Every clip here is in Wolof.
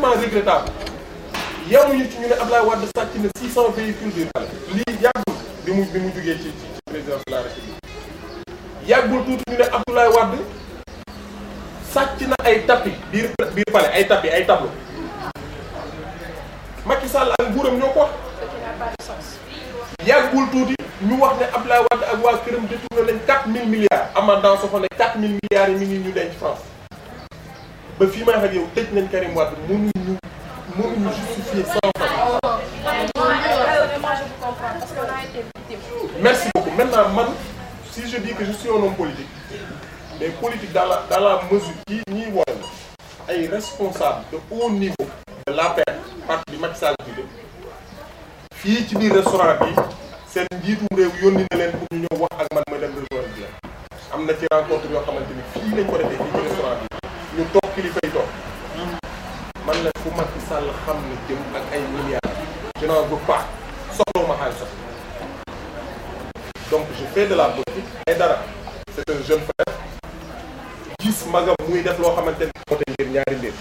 vraiment regrettable yemuñu ci ñu ne Abdoulaye Wade sàcc na 600 véhicules biir palais lii yàggul bi mu jugee ci présidence de la République yàggul tuuti ñu ne Abdoulaye Wade sàcc na ay tapis biir palais ay tapis ay tableau Macky Sall ak nguuram ñoo ko wax yàggul tuuti ñu wax ne Abdoulaye Wade ak waa këram détourné nañ 4000 milliards amendement soo ne 4000 milliards yi mi ngi ñu denc France ba fii may wax ak yow tëj nañ Karim Wade mënuñu justifier sans merci beaucoup. Maintenant, man, si je dis que je suis un homme politique, mais politique dans la mesure qui ni ay responsable de haut niveau de l'APR, parti du Macky Sall bi fii ci biir restaurant bi seen njiitum réew yónni na leen pour ñu ñëw wax ak man ma dem rejoindre bi am na ci rencontre yoo xamante ni fii lañ ko defee fii ci restaurant bi ñu toog kilifa yi toog man la fu Macky Sall xam ne jëm ak ay milliards je n'en veux pas soxla ma xaalis sax donc je fais de la politique Aïdara c'est un jeune frère gis magam muy def loo xamante ni moo tax ngir ñaari mbir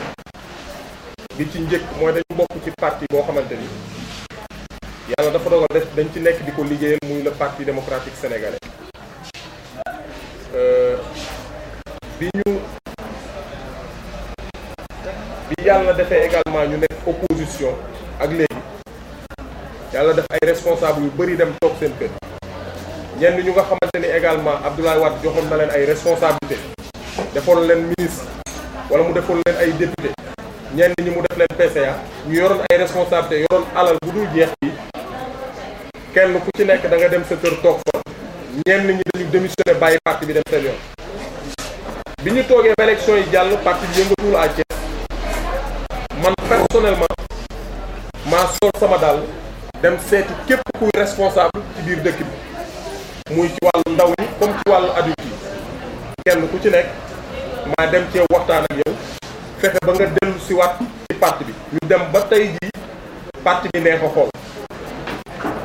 bi ci njëkk mooy dañu bokk ci parti boo xamante ni yàlla dafa dogal def dañ ci nekk di ko liggéeyal muy le parti démocratique sénégalais bi yàlla defee également ñu nekk opposition ak léegi yàlla def ay responsable yu bëri dem toog seen kër ñenn ñu nga xamante ni également Abdoulaye Wade joxoon na leen ay responsabilité defoon leen ministre wala mu defoon leen ay député ñenn ñi mu def leen PCA ñu yoroon ay responsabilité yoroon alal bu dul jeex bi kenn ku ci nekk da nga dem sa kër toog fa ñenn ñi dañu démissionné bàyyi parti bi dem seen yoon bi ñu toogee ba élection yi jàll parti bi yëngatuwul à Thiès man personnellement maa sol sama dàll dem seeti képp kuy responsable ci biir dëkk bi muy ci wàllu ndaw ñi comme ci wàllu adulte yi kenn ku ci nekk maa dem cee waxtaan ak yow fexe ba nga dellu si waat ci parti bi ñu dem ba tey jii parti bi neex a xool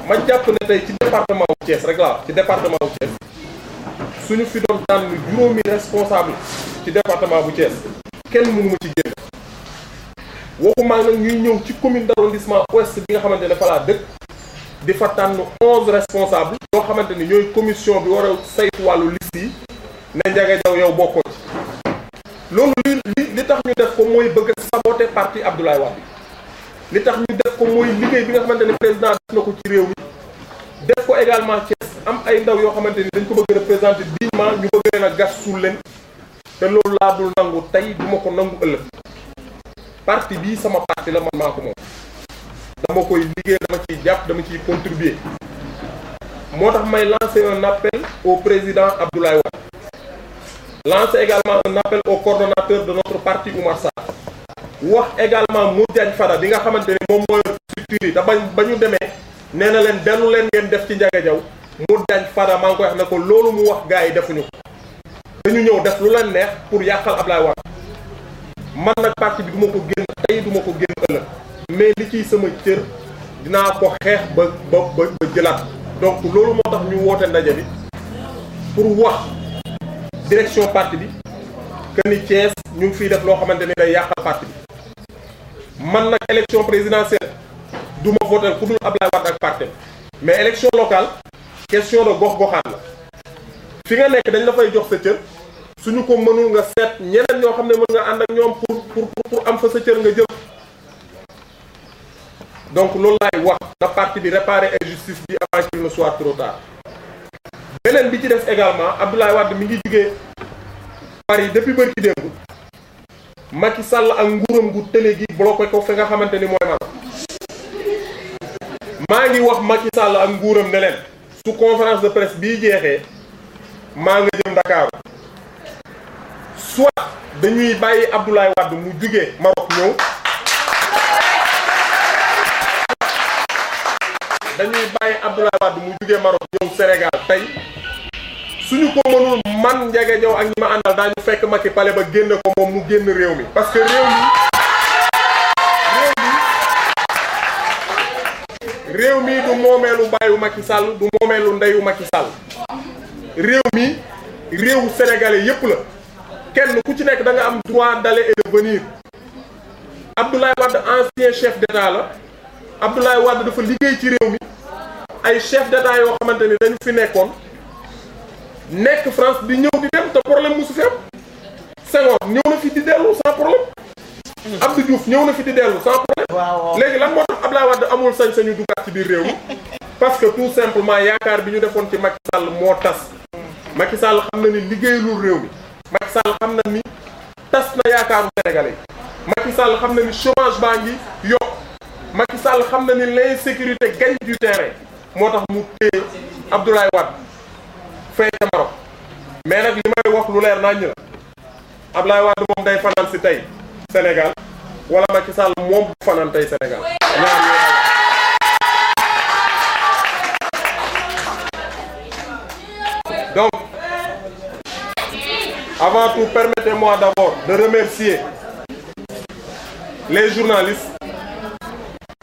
ma jàpp ne tey ci département wu Thiès rek laa ci département wu Thiès suñu fi doon tànn juróomi responsable ci département bu Thiès kenn mënu ma ci génn waxuma nag ñuy ñëw ci commune d'arrondissement ouest bi nga xamante ne fa laa dëkk di fa tànn 11 responsables yoo xamante ni ñooy commission bi war a saytu wàllu liste yi ne Ndiaga Diaw yow bokkoo ci loolu li tax ñu def ko mooy bëgg a saboter parti Abdoulaye Wade li tax ñu def ko mooy liggéey bi nga xamante ne président def na ko ci réew mi def ko également Thiès am ay ndaw yoo xamante ni dañ ko bëgg représenter dignement ñu bëgg leen a gas suul leen te loolu laa dul nangu tey du ma ko nangu ëllëg parti bii sama parti la man maa ko moom dama koy liggéey dama ciy jàpp dama ciy contribuer moo tax may lancer un appel au président Abdoulaye Wade lancer également un appel au coordonnateur de notre parti Oumar Sarr wax également Modou Diagne Fada bi nga xamante ni moom mooy structure yi te ba ñu demee nee na leen dellu leen ngeen def ci Ndiaga Diaw Modou Diagne Fada maa ngi koy wax ne ko loolu mu wax gars yi defuñu ko dañu ñëw def lu leen neex pour yàqal Abdoulaye Wade man nag parti bi du ma ko génn tey du ma ko génn ëllëg mais li ciy sama cër dinaa ko xeex ba jëlaat donc loolu moo tax ñu woote ndaje bi pour wax direction parti bi que ni Thiès ñu ngi fiy def loo xamante ni day yàqal parti bi man nag élection présidentielle du ma voter ku dul Abdoulaye Wade ak parti mais élection locale question de gox-goxaan la fi nga nekk dañ la fay jox sa cër suñu ko mënul nga seet ñeneen ñoo xam ne mën nga ànd ak ñoom pour am fa sa cër nga jël donc loolu laay wax na parti bi réparer injustice bi avant qu'il ne soit trop tard beneen bi ci def également Abdoulaye Wade mi ngi jugee Paris depuis bërki démb Macky Sall ak nguuram gu télé gi bloqué ko fi nga xamante ni mooy Maroc maa ngi wax Macky Sall ak nguuram ne leen su conférence de presse bii jeexee maa nga jëm Dakar soit dañuy bàyyi Abdoulaye Wade mu jugee Maroc ñëw Sénégal tey suñu ko mënul man Ndiaga Diaw ak ñi ma àndal daañu fekk Macky Palais ba génn ko moom mu génn réew mi parce que réew mi du moomeelu bàyyu Macky Sall du moomeelu ndeyu Macky Sall réew mi réewu sénégalais yépp la kenn ku ci nekk da nga am droit d'aller et de venir Abdoulaye Wade ancien chef d'état la Abdoulaye Wade dafa liggéey ci réew mi ay chef d'état yoo xamante ni dañu fi nekkoon nekk France di ñëw di dem te problème musu fi am Senghor ñëw na fi di dellu sans problème Abdou Diouf ñëw na fi di dellu sans problème léegi lan moo tax Abdoulaye Wade amul sañ-sañu duggaat ci biir réew mi parce que tout simplement yaakaar bi ñu defoon ci Macky Sall moo tas Macky Sall xam na ni liggéeyalul réew mi Macky Sall xam na ni tas na yaakaaru Sénégalais Macky Sall xam na ni chômage baa ngi yokk Macky Sall xam na ni l'insécurité gagne du terrain moo tax mu téye Abdoulaye Wade fee ca Maroc mais nag li may wax lu leer nañ la Abdoulaye Wade moom day fanaan si tey Sénégal wala Macky Sall moom bu fanaan tey Sénégal donc avant tout permettez-moi d'abord de remercier les journalistes,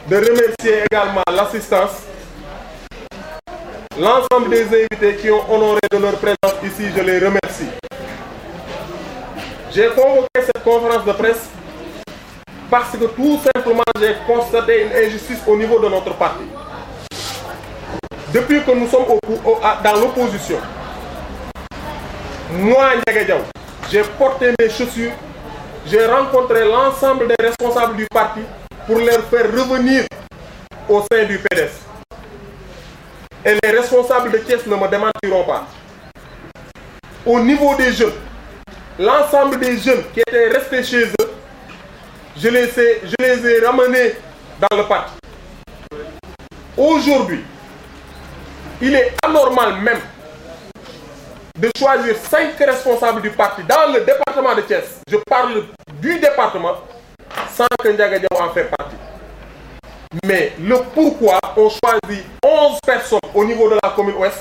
de remercier également l'assistance, l'ensemble des invités qui ont honoré de leur présence ici, je les remercie. J'ai convoqué cette conférence de presse parce que tout simplement j'ai constaté une injustice au niveau de notre parti. Depuis que nous sommes dans l'opposition, moi, Ndiaga Diaw, j'ai porté mes chaussures, j'ai rencontré l'ensemble des responsables du parti pour leur faire revenir au sein du PDS. Et les responsables de Thiès ne me démentiront pas. Au niveau des jeunes, l'ensemble des jeunes qui étaient restés chez eux, je les ai ramenés dans le parti. Aujourd'hui, il est anormal même de choisir 5 responsables du parti dans le département de Thiès. Je parle du département sans que Ndiaga Diaw en fait partie. Mais le pourquoi on choisit 11 personnes au niveau de la commune ouest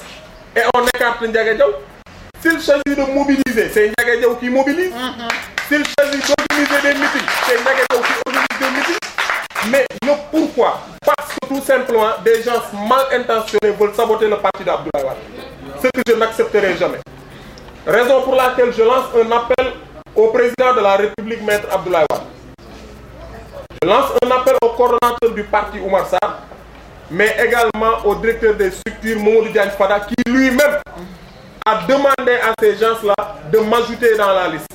et on écarte Ndiaga Diaw. S'il s'agit de mobiliser, c'est Ndiaga Diaw qui mobilise. S'il s'agit d'organiser des meetings, c'est Ndiaga Diaw qui organise des meetings. Mais le pourquoi? Parce que tout simplement, des gens mal intentionnés veulent saboter le parti d'Abdoulaye Wade. Ce que je n'accepterai jamais. Raison pour laquelle je lance un appel au président de la République, Maître Abdoulaye Wade. Je lance un appel au coordonnateur du parti Oumar Sarr, mais également au directeur des structures Mamadou Diagne Fada, qui lui-même a demandé à ces gens-là de m'ajouter dans la liste.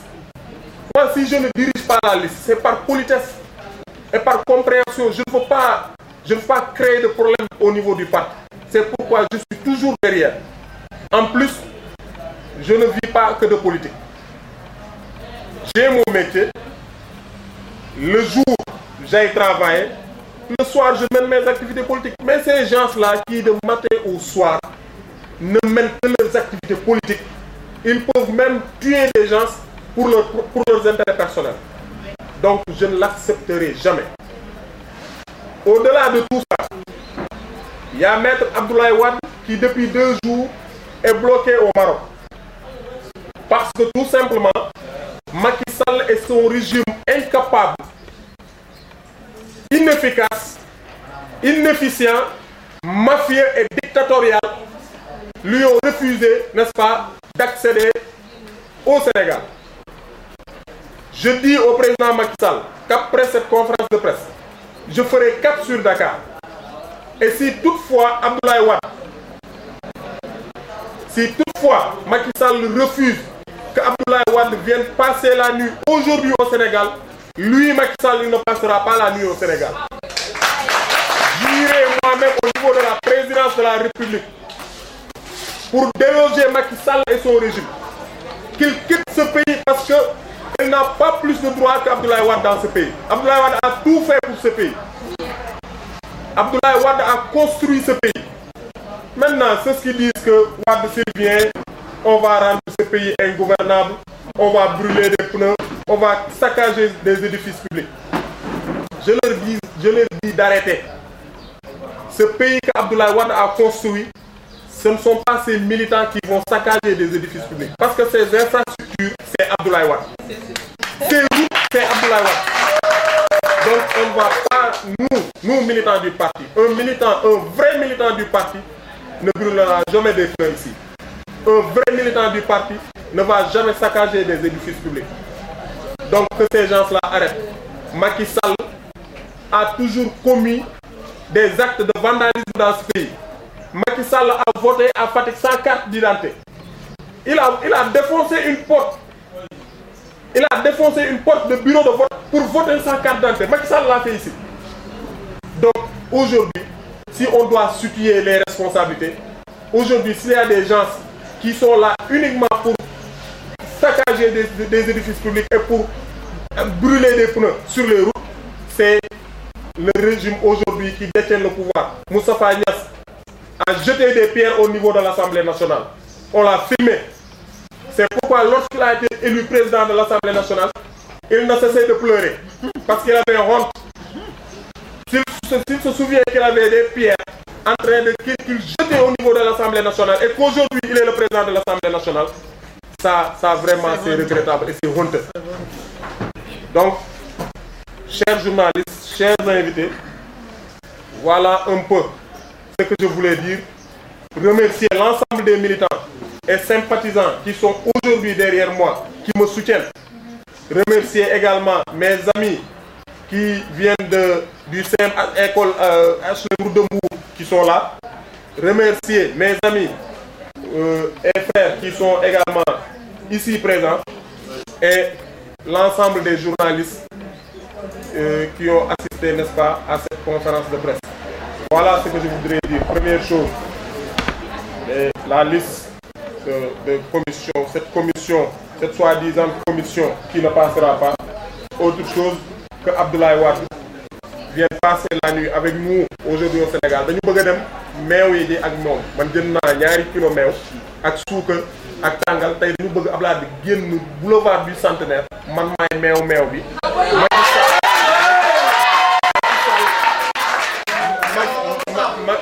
Moi, si je ne dirige pas la liste, c'est par politesse et par compréhension. Je ne veux pas créer de problème au niveau du parti. C'est pourquoi je suis toujours derrière. En plus, je ne vis pas que de politique. J'ai mon métier. Le jour, j'aille travailler. Le soir, je mène mes activités politiques. Mais ces gens-là qui, de matin au soir, ne mènent que leurs activités politiques, ils peuvent même tuer des gens pour leurs intérêts personnels. Donc, je ne l'accepterai jamais. Au-delà de tout ça, il y a Maître Abdoulaye Wade qui, depuis 2 jours, est bloqué au Maroc. Parce que tout simplement, Macky Sall et son régime incapable, inefficace, inefficient, mafieux et dictatorial lui ont refusé, n'est-ce pas, d'accéder au Sénégal. Je dis au président Macky Sall qu'après cette conférence de presse, je ferai cap sur Dakar. Et si toutefois Abdoulaye Wade, si toutefois Macky Sall refuse que Abdoulaye Wade vienne passer la nuit aujourd'hui au Sénégal, lui, Macky Sall, il ne passera pas la nuit au Sénégal. J'irai moi-même au niveau de la présidence de la République pour déloger Macky Sall et son régime. Qu'il quitte ce pays parce qu'il n'a pas plus de droits qu'Abdoulaye Wade dans ce pays. Abdoulaye Wade a tout fait pour ce pays. Abdoulaye Wade a construit ce pays. Maintenant, ceux qui disent que Wade s'il vient, on va rendre ce pays ingouvernable, on va brûler des pneus, on va saccager des édifices publics. Je leur dis d'arrêter. Ce pays qu'Abdoulaye Wade a construit, ce ne sont pas ces militants qui vont saccager des édifices publics. Parce que ces infrastructures, c'est Abdoulaye Wade. Ces routes, c'est Abdoulaye Wade. Donc on ne va pas, nous militants du parti, un vrai militant du parti ne brûlera jamais des fleurs ici. Un vrai militant du parti ne va jamais saccager des édifices publics. Donc que ces gens-là arrêtent. Macky Sall a toujours commis des actes de vandalisme dans ce pays. Macky Sall a voté à Fatick sans carte d'identité. Il a défoncé une porte. Il a défoncé une porte de bureau de vote pour voter sans carte d'identité. Macky Sall l'a fait ici. Donc aujourd'hui, si on doit situer les responsabilités, aujourd'hui s'il y a des gens qui sont là uniquement pour saccager des édifices publics et pour brûler des pneus sur les routes, c'est le régime aujourd'hui qui détient le pouvoir. Moustapha Niasse a jeté des pierres au niveau de l'Assemblée nationale. On l'a filmé. C'est pourquoi lorsqu'il a été élu président de l'Assemblée nationale, il ne cessait de pleurer. Parce qu'il avait honte. S'il se souvient qu'il avait des pierres en train de qu'il jetait au niveau de l'Assemblée nationale et qu'aujourd'hui il est le président de l'Assemblée nationale, ça vraiment c'est regrettable et c'est honteux. Donc, chers journalistes, chers invités, voilà un peu ce que je voulais dire. Remercier l'ensemble des militants et sympathisants qui sont aujourd'hui derrière moi, qui me soutiennent. Remercier également mes amis qui viennent du CM école H. de Mbour qui sont là. Remercier mes amis et frères qui sont également ici présents et l'ensemble des journalistes qui ont assisté, n'est-ce pas, à cette conférence de presse. Voilà ce que je voudrais dire. Première chose, la liste de commission, cette soi-disant commission qui ne passera pas. Autre chose que Abdoulaye Wade vient passer la nuit avec nous aujourd'hui au Sénégal. Dañu bëgg a dem meew yi di ak moom man jënd naa 2 kilo meew ak suukar ak tàngal tey dañu bëgg Abdoulaye di génn boulevard du Centenaire man maay meew bi.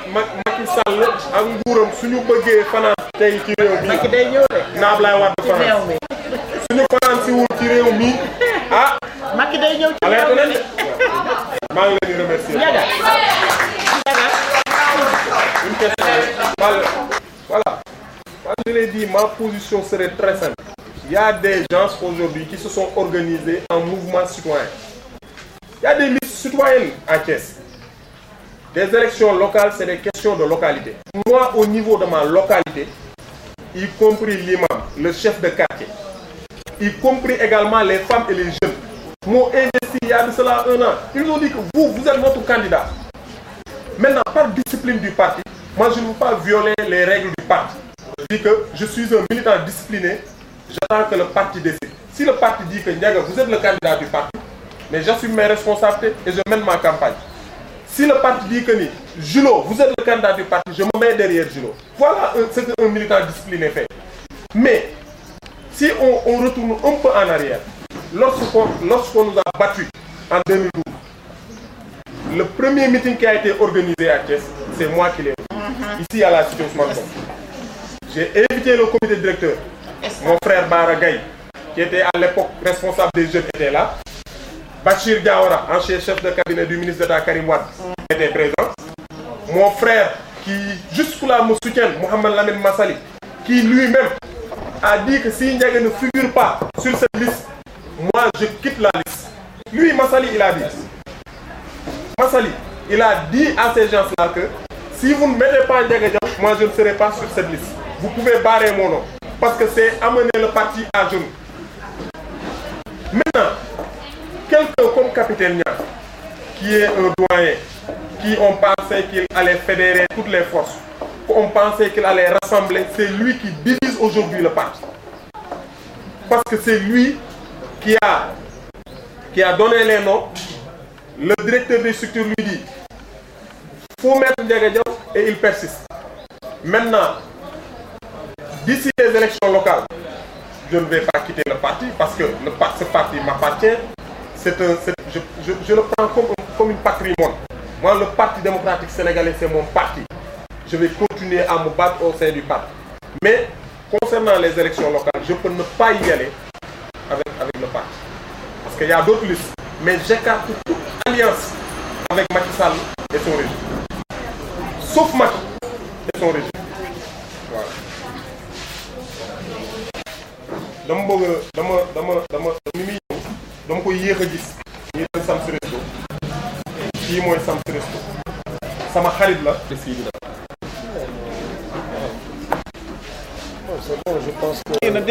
Macky Sall ak nguuram suñu bëggee fanaan tey ci réew mi na Abdoulaye Wade fanaan suñu fanaan si wul ci réew mi ah Macky day ñëw ci réew mi maa ngi leen di remercier. Une question. Voilà. Moi, je l'ai dit, ma position serait très simple. Il y a des gens aujourd'hui qui se sont organisés en mouvement citoyen. Il y a des listes citoyennes à Thiès. Des élections locales, c'est des questions de localité. Moi, au niveau de ma localité, y compris l'imam, le chef de quartier, y compris également les femmes et les jeunes, m'ont investi il y a de cela 1 an. Ils ont dit que vous êtes notre candidat. Maintenant, par discipline du parti, moi je ne veux pas violer les règles du parti. Je dis que je suis un militant discipliné, j'attends que le parti décide. Si le parti dit que Ndiaga, vous êtes le candidat du parti, mais j'assume mes responsabilités et je mène ma campagne. Si le parti dit que Julo, vous êtes le candidat du parti, je me mets derrière Julo. Voilà ce qu'un militant discipliné fait. Mais, si on retourne un peu en arrière, lorsqu'on nous a battus en 2012, le premier meeting qui a été organisé à Thiès, c'est moi qui l'ai fait, ici à la cité Ousmane Sonko. J'ai invité le comité directeur, mon frère Baragay, qui était à l'époque responsable des jeunes, était là. Bachir Diawara, ancien chef de cabinet du ministre d'État Karim Wade, était présent. Mon frère, qui jusque-là me soutient, Mohamed Lamine Massali, qui lui-même a dit que si Ndiaga ne figure pas sur cette liste, moi je quitte la liste. Lui, Massali, il a dit. Massali, il a dit à ces gens-là que si vous ne mettez pas Ndiaga Diaw, moi je ne serai pas sur cette liste. Vous pouvez barrer mon nom. Parce que c'est amener le parti à genoux. Maintenant, quelqu'un comme Capitaine Niang, qui est un doyen, qui on pensait qu'il allait fédérer toutes les forces, on pensait qu'il allait rassembler, c'est lui qui divise aujourd'hui le parti. Parce que c'est lui qui a donné les noms. Le directeur des structures lui dit faut mettre Ndiaga Diaw et il persiste. Maintenant, d'ici les élections locales, je ne vais pas quitter le parti parce que ce parti m'appartient. Je le prends comme une patrimoine. Moi, le Parti démocratique sénégalais, c'est mon parti. Je vais continuer à me battre au sein du parti. Mais, concernant les élections locales, je peux ne pas y aller avec le parti. Parce qu'il y a d'autres listes. Mais j'écarte toute alliance avec Macky Sall et son régime. Sauf Macky et son régime. Voilà. dama koy yéex a gis ñi dem sam réseau kii mooy Sam Resto sama xarit la te fii bi c'est bon, je pense que... Non,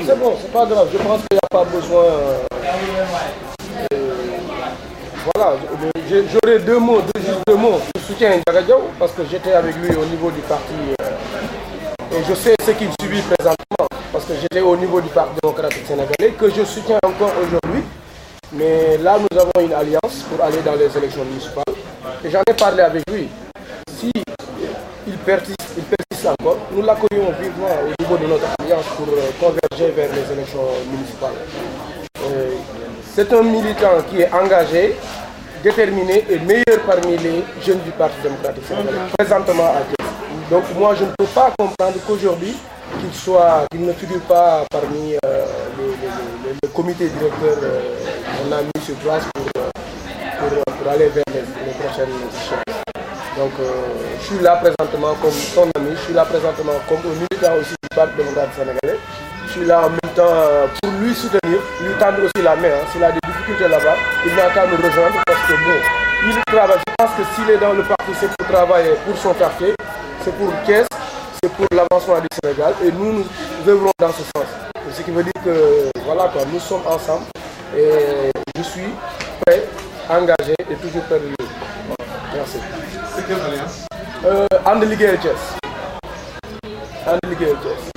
c'est bon, c'est pas grave. Je pense qu'il n'y a pas besoin... Voilà, j'aurais juste deux mots. Je soutiens Ndiaga Diaw parce que j'étais avec lui au niveau du parti et je sais ce qu'il subit présentement parce que j'étais au niveau du Parti démocratique sénégalais que je soutiens encore aujourd'hui. Mais là, nous avons une alliance pour aller dans les élections municipales et j'en ai parlé avec lui. Si il persiste encore, nous l'accueillons vivement au niveau de notre alliance pour converger vers les élections municipales. C'est un militant qui est engagé, déterminé et meilleur parmi les jeunes du Parti démocratique sénégalais, présentement à Thiès. Donc moi je ne peux pas comprendre qu'aujourd'hui qu'il ne figure pas parmi le comité directeur qu'on a mis sur place pour aller vers les prochaines échéances. Donc je suis là présentement comme son ami, je suis là présentement comme un militant aussi du Parti démocratique sénégalais. Je suis là en même temps pour lui soutenir, lui tendre aussi la main. S'il a des difficultés là-bas, il n'a qu'à nous rejoindre parce que bon, il travaille. Je pense que s'il est dans le parti, c'est pour travailler pour son quartier, c'est pour Thiès, c'est pour l'avancement du Sénégal et nous œuvrons dans ce sens. Ce qui veut dire que voilà quoi, nous sommes ensemble et je suis prêt, engagé et toujours prêt de lui. Merci. C'est quelle alliance? And Ligue Thiès. And Ligue Thiès.